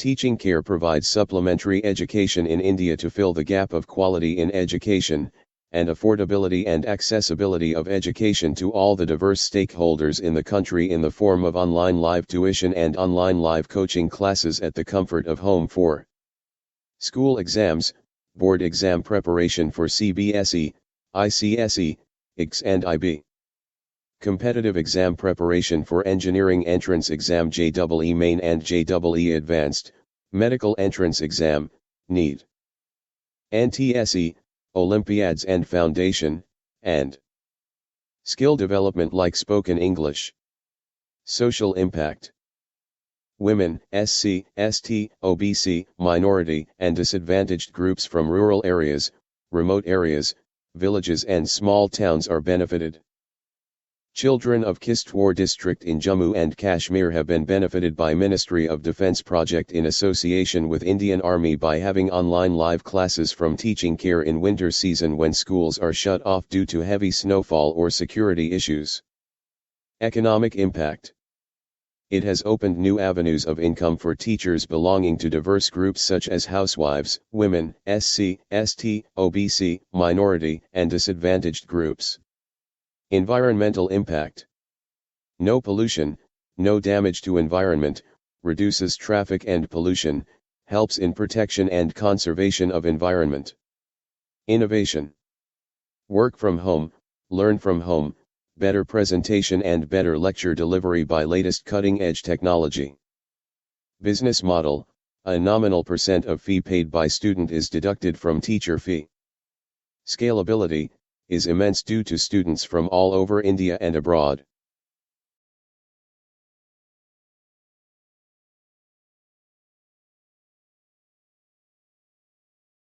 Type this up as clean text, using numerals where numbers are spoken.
Teaching care provides supplementary education in India to fill the gap of quality in education, and affordability and accessibility of education to all the diverse stakeholders in the country in the form of online live tuition and online live coaching classes at the comfort of home. 4. School exams, board exam preparation for CBSE, ICSE, IGCSE and IB. Competitive exam preparation for Engineering Entrance Exam JEE Main and JEE Advanced, Medical Entrance Exam, NEET. NTSE, Olympiads and Foundation, and skill development like spoken English. Social impact. Women, SC, ST, OBC, minority and disadvantaged groups from rural areas, remote areas, villages and small towns are benefited. Children of Kishtwar district in Jammu and Kashmir have been benefited by Ministry of Defence project in association with Indian Army by having online live classes from teaching care in winter season when schools are shut off due to heavy snowfall or security issues. Economic impact. It has opened new avenues of income for teachers belonging to diverse groups such as housewives, women, SC, ST, OBC, minority and disadvantaged groups. Environmental impact. No pollution, no damage to environment, reduces traffic and pollution, helps in protection and conservation of environment. Innovation. Work from home, learn from home, better presentation and better lecture delivery by latest cutting-edge technology. Business model, a nominal % of fee paid by student is deducted from teacher fee. Scalability, is immense due to students from all over India and abroad.